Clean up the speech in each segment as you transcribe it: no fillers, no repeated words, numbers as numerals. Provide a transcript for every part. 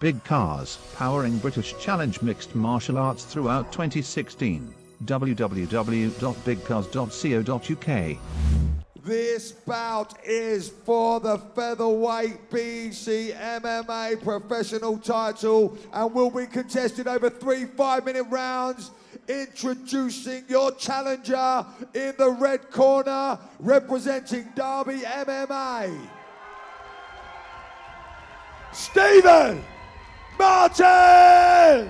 Big Cars, powering British Challenge mixed martial arts throughout 2016. www.bigcars.co.uk. This bout is for the Featherweight BCMMA professional title and will be contested over 3 5-minute rounds. Introducing your challenger in the red corner, representing Derby MMA, Stephen Martin!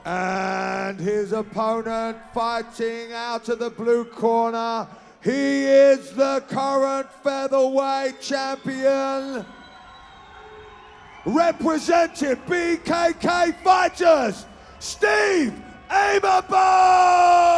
And his opponent fighting out of the blue corner, he is the current featherweight champion, representing BKK Fighters, Steve Aimable!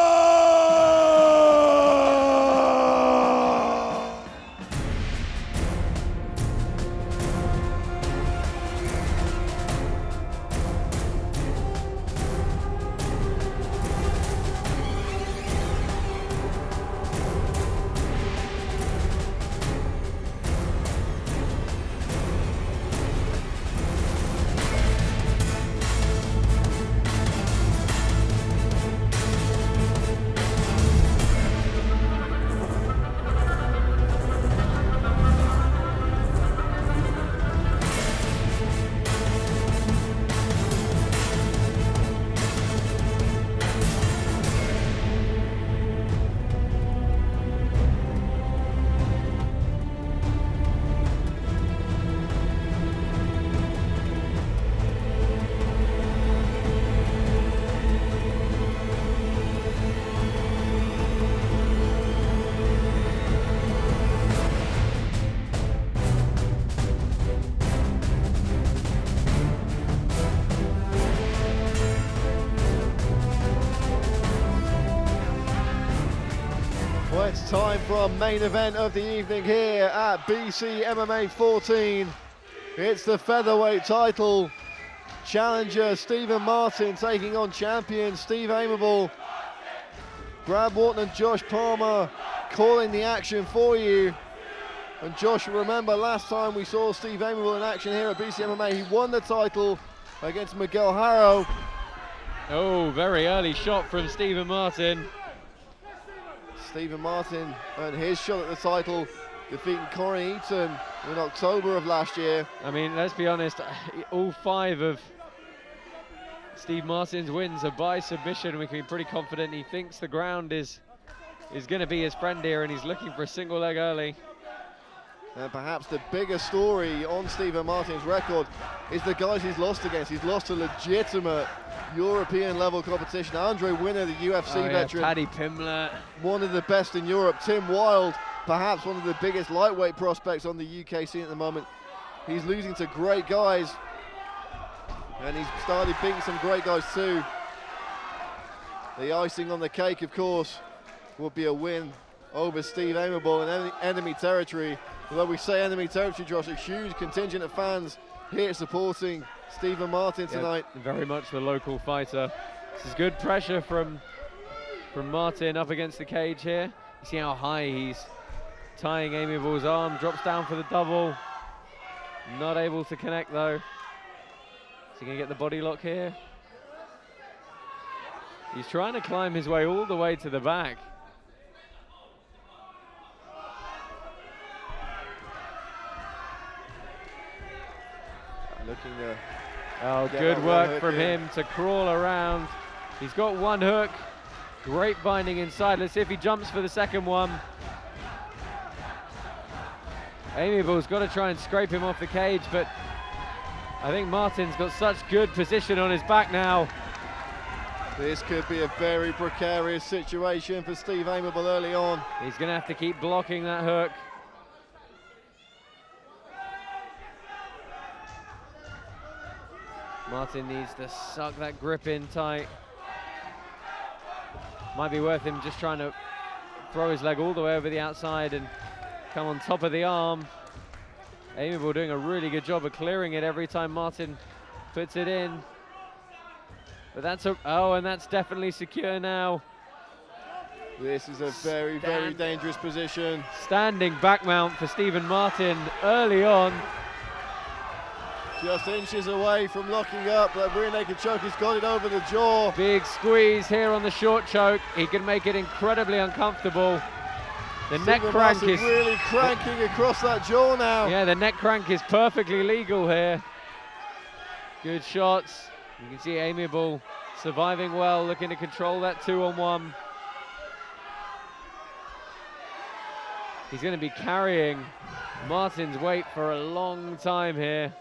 Well, it's time for our main event of the evening here at BCMMA 14. It's the featherweight title. Challenger Stephen Martin taking on champion Steve Aimable. Brad Wharton and Josh Palmer calling the action for you. And Josh, remember last time we saw Steve Aimable in action here at BCMMA, he won the title against Miguel Harrow. Oh, very early shot from Stephen Martin. Stephen Martin earned his shot at the title, defeating Corey Eaton in October of last year. I mean, let's be honest, all 5 of Steve Martin's wins are by submission. We can be pretty confident he thinks the ground is going to be his friend here, and he's looking for a single leg early. And perhaps the bigger story on Stephen Martin's record is the guys he's lost against. He's lost to legitimate European level competition. Andre Winner, the UFC veteran. Paddy Pimblett. One of the best in Europe. Tim Wilde, perhaps one of the biggest lightweight prospects on the UK scene at the moment. He's losing to great guys. And he's started beating some great guys too. The icing on the cake, of course, would be a win over Steve Aimable in enemy territory. Although we say enemy territory, Josh, a huge contingent of fans here supporting Stephen Martin tonight. Yeah, very much the local fighter. This is good pressure from Martin up against the cage here. You see how high he's tying Aimable's arm, drops down for the double, Not able to connect though. Is he gonna get the body lock here? He's trying to climb his way all the way to the back. Looking to... Oh, good work from him to crawl around. He's got one hook. Great binding inside. Let's see if he jumps for the second one. Aimable's got to try and scrape him off the cage, but I think Martin's got such good position on his back now. This could be a very precarious situation for Steve Aimable early on. He's going to have to keep blocking that hook. Martin needs to suck that grip in tight. Might be worth him just trying to throw his leg all the way over the outside and come on top of the arm. Aimable doing a really good job of clearing it every time Martin puts it in. But that's and that's definitely secure now. This is a very, very dangerous position. Standing back mount for Stephen Martin early on. Just inches away from locking up. That rear naked choke, he's got it over the jaw. Big squeeze here on the short choke. He can make it incredibly uncomfortable. The neck crank is really cranking across that jaw now. Yeah, the neck crank is perfectly legal here. Good shots. You can see Aimable surviving well, looking to control that 2-on-1. He's going to be carrying Martin's weight for a long time here.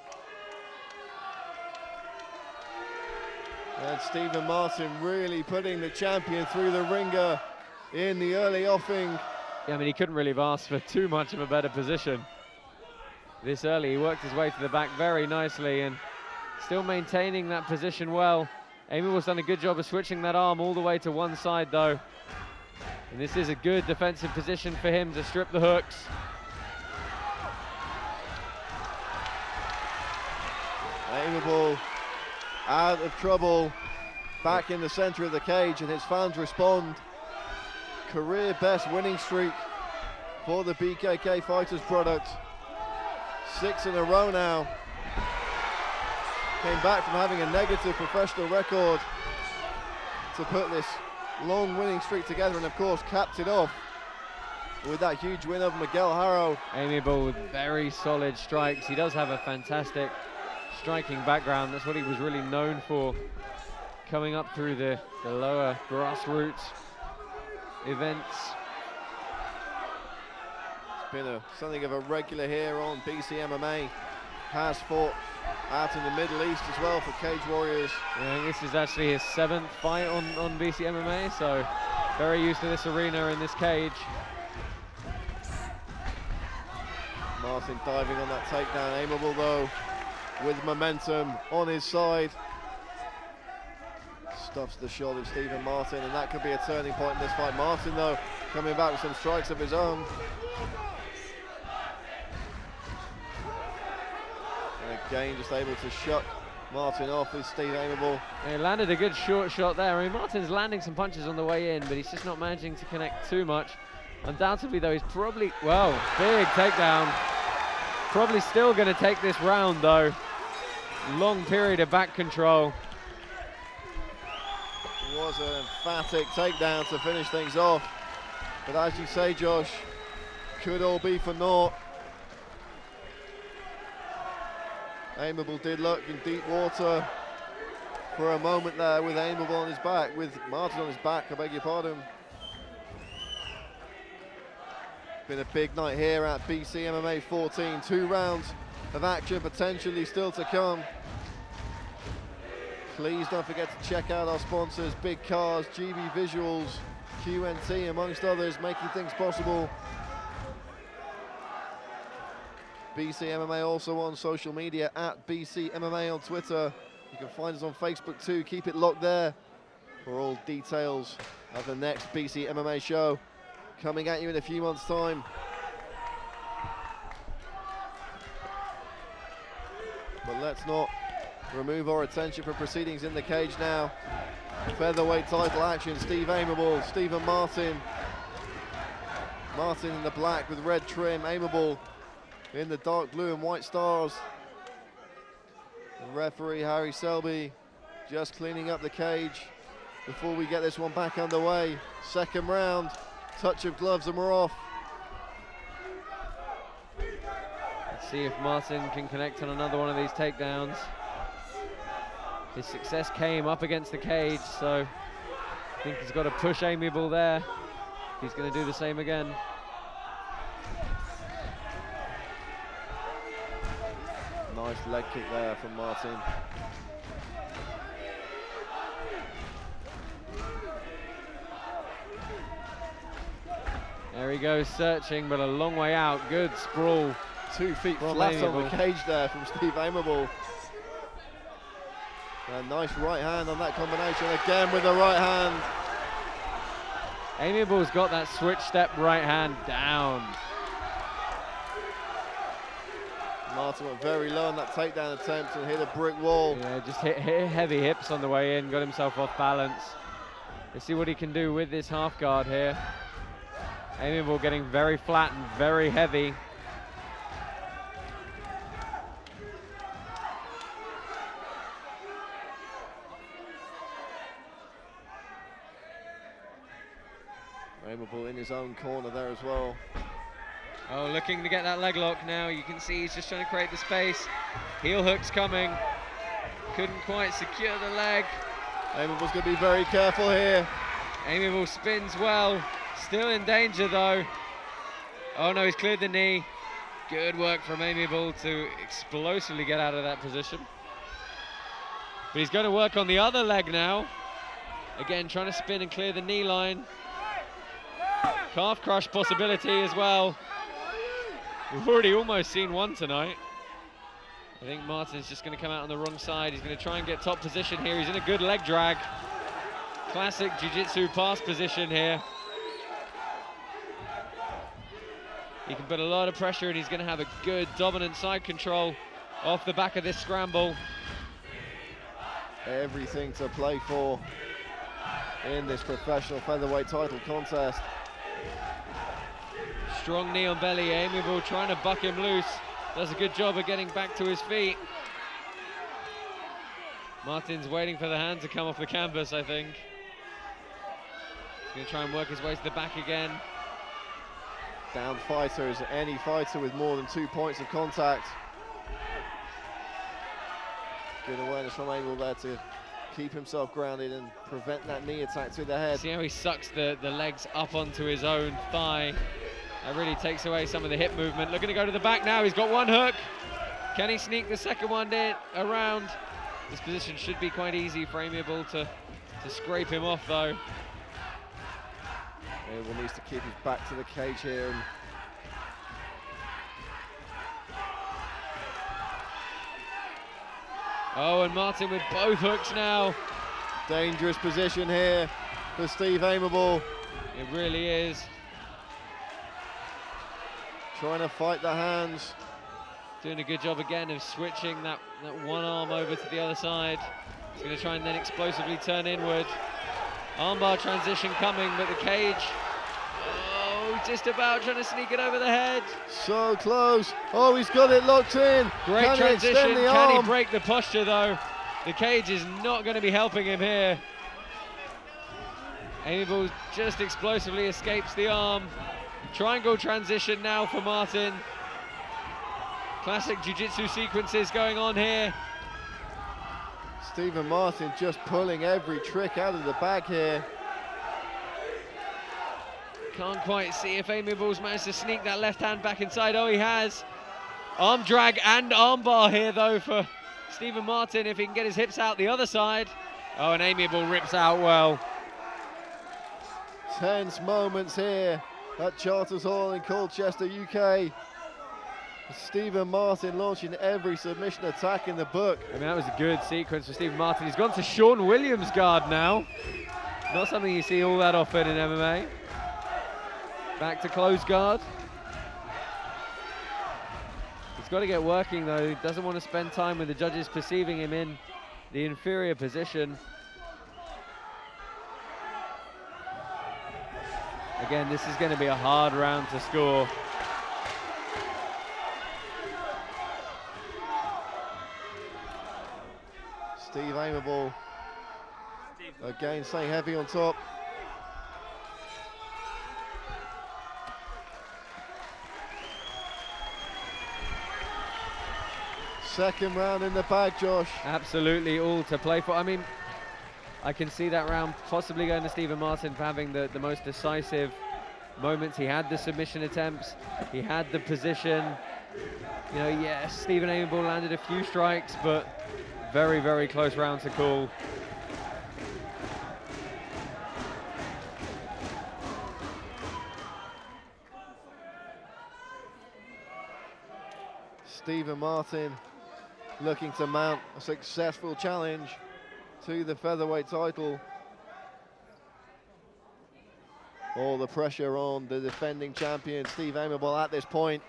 And Stephen Martin really putting the champion through the ringer in the early offing. Yeah, I mean, he couldn't really have asked for too much of a better position this early. He worked his way to the back very nicely and still maintaining that position well. Aimable's done a good job of switching that arm all the way to one side though. And this is a good defensive position for him to strip the hooks. Aimable out of trouble, back in the center of the cage, and his fans respond. Career best winning streak for the BKK Fighters product. 6 in a row now. Came back from having a negative professional record to put this long winning streak together, and of course capped it off with that huge win over Miguel Haro. Aimable with very solid strikes. He does have a fantastic striking background. That's what he was really known for, coming up through the lower grassroots events. It's been something of a regular here on BCMMA. Has fought out in the Middle East as well for Cage Warriors. Yeah, this is actually his 7th fight on BCMMA, so very used to this arena and this cage. Martin diving on that takedown. Aimable though, with momentum on his side. Stuffs the shot of Stephen Martin, and that could be a turning point in this fight. Martin though, coming back with some strikes of his own. And again, just able to shut Martin off is Steve Aimable. He landed a good short shot there. I mean, Martin's landing some punches on the way in, but he's just not managing to connect too much. Undoubtedly though, he's probably, well, big takedown. Probably still going to take this round though. Long period of back control. It was an emphatic takedown to finish things off. But as you say, Josh, could all be for naught. Aimable did look in deep water for a moment there with Aimable on his back, with Martin on his back, I beg your pardon. Been a big night here at BCMMA 14. 2 rounds of action potentially still to come. Please don't forget to check out our sponsors, Big Cars, GB Visuals, QNT, amongst others, making things possible. BCMMA also on social media, at BCMMA on Twitter. You can find us on Facebook too. Keep it locked there for all details of the next BCMMA show, coming at you in a few months' time. But let's not remove our attention from proceedings in the cage now. Featherweight title action, Steve Aimable, Stephen Martin. Martin in the black with red trim, Aimable in the dark blue and white stars. The referee, Harry Selby, just cleaning up the cage before we get this one back underway. Second round, touch of gloves and we're off. Let's see if Martin can connect on another one of these takedowns. His success came up against the cage, so I think he's got to push Aimable there. He's going to do the same again. Nice leg kick there from Martin. There he goes, searching, but a long way out. Good sprawl. 2 feet From flat Aimable. on the cage there from Steve Aimable. A nice right hand on that combination, again with the right hand. Aimable's got that switch step right hand down. Martin went very low on that takedown attempt and hit a brick wall. Yeah, just hit heavy hips on the way in, got himself off balance. Let's see what he can do with this half guard here. Aimable getting very flat and very heavy. Aimable in his own corner there as well. Oh, looking to get that leg lock now. You can see he's just trying to create the space. Heel hook's coming. Couldn't quite secure the leg. Aimable's going to be very careful here. Aimable spins well. Still in danger though. Oh no, he's cleared the knee. Good work from Aimable to explosively get out of that position. But he's going to work on the other leg now. Again, trying to spin and clear the knee line. Calf crush possibility as well. We've already almost seen one tonight. I think Martin's just going to come out on the wrong side. He's going to try and get top position here. He's in a good leg drag. Classic jiu-jitsu pass position here. He can put a lot of pressure and he's going to have a good dominant side control off the back of this scramble. Everything to play for in this professional featherweight title contest. Strong knee on belly. Aimable trying to buck him loose. Does a good job of getting back to his feet. Martin's waiting for the hand to come off the canvas, I think. He's going to try and work his way to the back again. Down fighter is any fighter with more than 2 points of contact. Good awareness from Aimable there to keep himself grounded and prevent that knee attack to the head. See how he sucks the legs up onto his own thigh. That really takes away some of the hip movement. Looking to go to the back now. He's got one hook. Can he sneak the second one around? This position should be quite easy for Aimable to scrape him off though. Aimable needs to keep his back to the cage here. And oh, and Martin with both hooks now. dangerous position here for Steve Aimable. It really is. Trying to fight the hands. Doing a good job again of switching that one arm over to the other side. He's going to try and then explosively turn inward. Armbar transition coming, but the cage, oh, just about trying to sneak it over the head. So close. Oh, he's got it locked in. Great Can transition. he extend the Can he arm? break the posture though? The cage is not going to be helping him here. Aimable just explosively escapes the arm. Triangle transition now for Martin. Classic jiu-jitsu sequences going on here. Stephen Martin just pulling every trick out of the bag here. Can't quite see if Aimable's managed to sneak that left hand back inside. Oh, he has. Arm drag and armbar here though for Stephen Martin if he can get his hips out the other side. Oh, and Aimable rips out well. Tense moments here at Charters Hall in Colchester, UK. Stephen Martin launching every submission attack in the book. I mean, that was a good sequence for Stephen Martin. He's gone to Sean Williams guard now. Not something you see all that often in MMA. Back to closed guard. He's got to get working though. He doesn't want to spend time with the judges perceiving him in the inferior position. Again, this is going to be a hard round to score. Steve Aimable again staying heavy on top. Second round in the bag, Josh. Absolutely all to play for. I mean, I can see that round possibly going to Stephen Martin for having the most decisive moments. He had the submission attempts, he had the position. You know, yes, Stephen Aimable landed a few strikes, but very, very close round to call. Stephen Martin looking to mount a successful challenge to the featherweight title. All the pressure on the defending champion, Steve Aimable, at this point.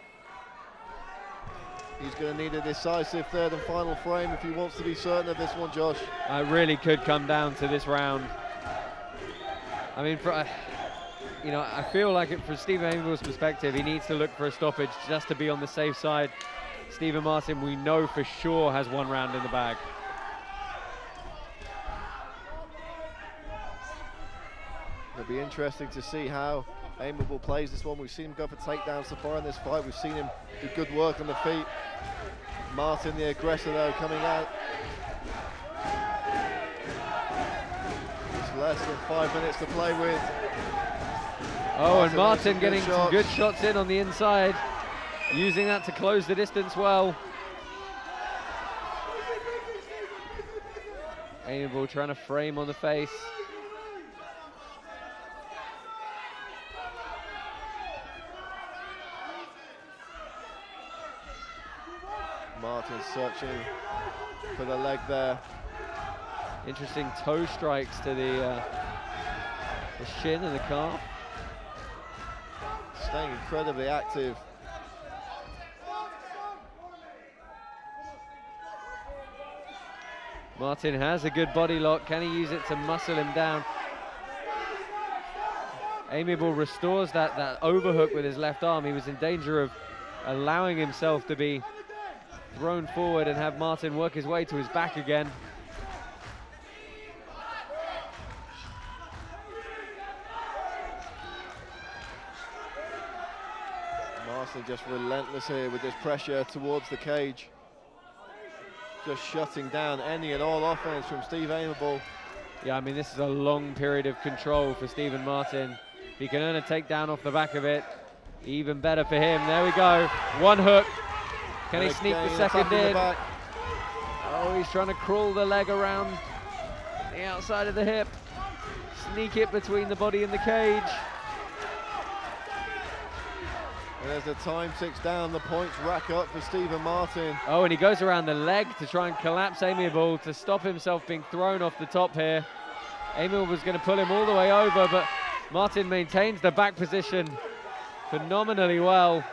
He's going to need a decisive third and final frame if he wants to be certain of this one, Josh. It really could come down to this round. I mean, you know, I feel like from Stephen Aimable's perspective, he needs to look for a stoppage just to be on the safe side. Stephen Martin, we know for sure, has one round in the bag. It'll be interesting to see how Aimable plays this one. We've seen him go for takedowns so far in this fight. We've seen him do good work on the feet. Martin, the aggressor, though, coming out. It's less than 5 minutes to play with. Oh, and Martin getting some good shots in on the inside, using that to close the distance well. Aimable trying to frame on the face. Martin searching for the leg there. Interesting toe strikes to the shin and the calf. Staying incredibly active. Martin has a good body lock. Can he use it to muscle him down? Aimable restores that overhook with his left arm. He was in danger of allowing himself to be thrown forward and have Martin work his way to his back again. Martin just relentless here with this pressure towards the cage. Just shutting down any and all offense from Steve Aimable. Yeah, I mean, this is a long period of control for Stephen Martin. If he can earn a takedown off the back of it, even better for him. There we go, one hook. Can he sneak the second in? Oh, he's trying to crawl the leg around the outside of the hip. Sneak it between the body and the cage. And as the time ticks down, the points rack up for Stephen Martin. Oh, and he goes around the leg to try and collapse Aimable to stop himself being thrown off the top here. Aimable was going to pull him all the way over, but Martin maintains the back position phenomenally well.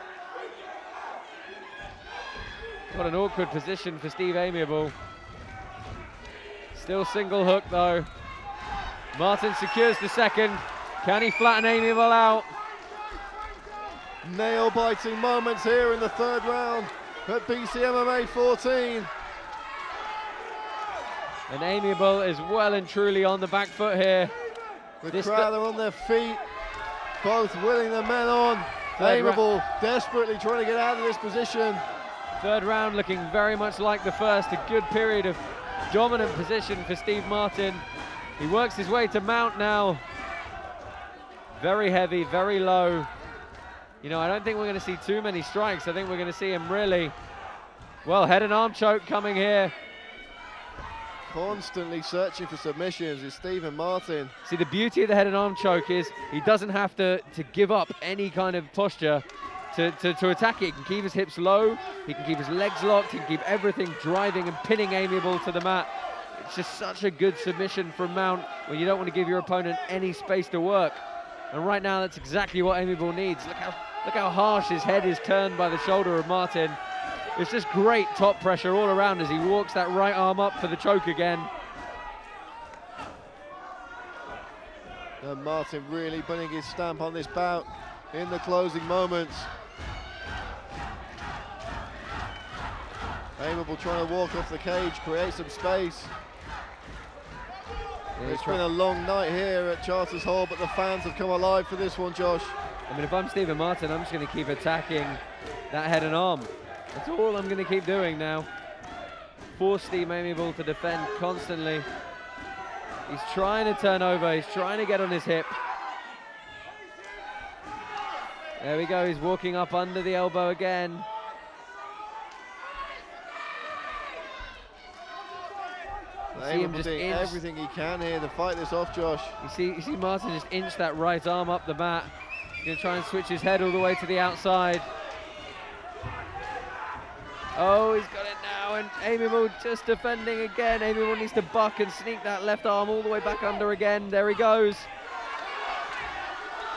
What an awkward position for Steve Aimable. Still single hook though. Martin secures the second. Can he flatten Aimable out? Nail-biting moments here in the third round at BCMMA 14. And Aimable is well and truly on the back foot here. The crowd are on their feet, both willing their men on. Aimable desperately trying to get out of this position. Third round looking very much like the first. A good period of dominant position for Steve Martin. He works his way to mount now. Very heavy, very low. You know, I don't think we're going to see too many strikes. I think we're going to see him really, well, head and arm choke coming here. Constantly searching for submissions is Stephen Martin. See, the beauty of the head and arm choke is he doesn't have to give up any kind of posture to attack it. He can keep his hips low, he can keep his legs locked, he can keep everything driving and pinning Aimable to the mat. It's just such a good submission from Mount when you don't want to give your opponent any space to work. And right now, that's exactly what Aimable needs. Look how harsh his head is turned by the shoulder of Martin. It's just great top pressure all around as he walks that right arm up for the choke again. And Martin really putting his stamp on this bout in the closing moments. Aimable trying to walk off the cage, create some space. It's been a long night here at Charters Hall, but the fans have come alive for this one, Josh. I mean, if I'm Stephen Martin, I'm just going to keep attacking that head and arm. That's all I'm going to keep doing now. Force Steve Aimable to defend constantly. He's trying to turn over. He's trying to get on his hip. There we go. He's walking up under the elbow again. Aimable doing everything he can here to fight this off, Josh. You see Martin just inch that right arm up the mat. He's going to try and switch his head all the way to the outside. Oh, he's got it now, and Aimable just defending again. Aimable needs to buck and sneak that left arm all the way back under again. There he goes.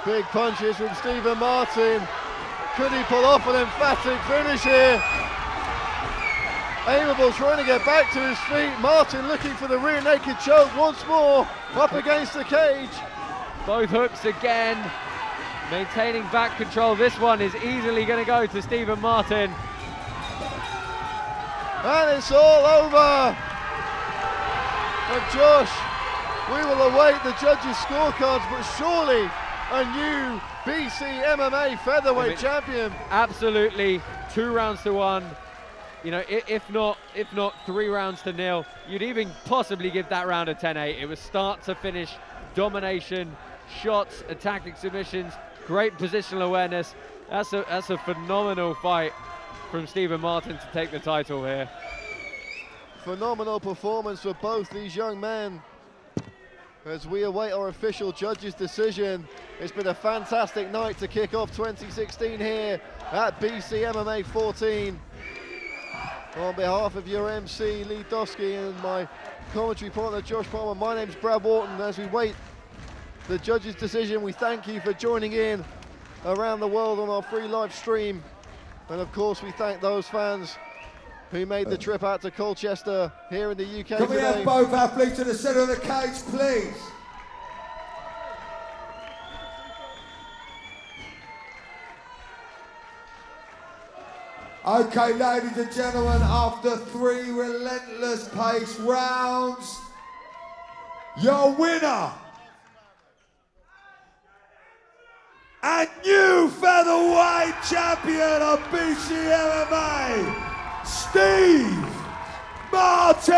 Big punches from Stephen Martin. Could he pull off an emphatic finish here? Aimable trying to get back to his feet. Martin looking for the rear naked choke once more, up against the cage. Both hooks again, maintaining back control. This one is easily going to go to Stephen Martin. And it's all over. And Josh, we will await the judges' scorecards, but surely a new BCMMA featherweight champion. Absolutely, 2 rounds to 1. You know, if not 3 rounds to 0, you'd even possibly give that round a 10-8. It was start to finish domination, shots, attacking submissions, great positional awareness. That's a phenomenal fight from Stephen Martin to take the title here. Phenomenal performance for both these young men. As we await our official judges' decision, it's been a fantastic night to kick off 2016 here at BCMMA 14. On behalf of your MC, Lee Dosky, and my commentary partner, Josh Palmer, my name's Brad Wharton. As we wait the judges' decision, we thank you for joining in around the world on our free live stream. And of course, we thank those fans who made the trip out to Colchester here in the UK Can we have both athletes to the centre of the cage, please? Okay, ladies and gentlemen, after 3 relentless pace rounds, your winner and new featherweight champion of BCMMA, Steve Martin!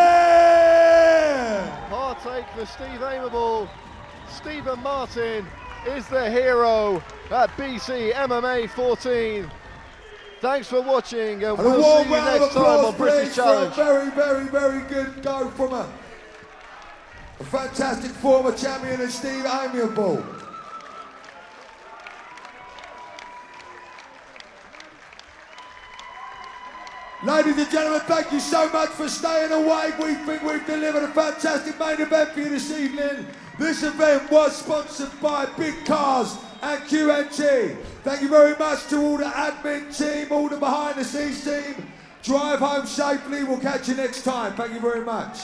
Heartache for Steve Aimable. Stephen Martin is the hero at BCMMA 14. Thanks for watching, and we'll see you next time on British Challenge. A very good go from a fantastic former champion of Steve Aimable. Ladies and gentlemen, thank you so much for staying awake. We think we've delivered a fantastic main event for you this evening. This event was sponsored by Big Cars and QNT. Thank you very much to all the admin team, all the behind the scenes team. Drive home safely. We'll catch you next time. Thank you very much.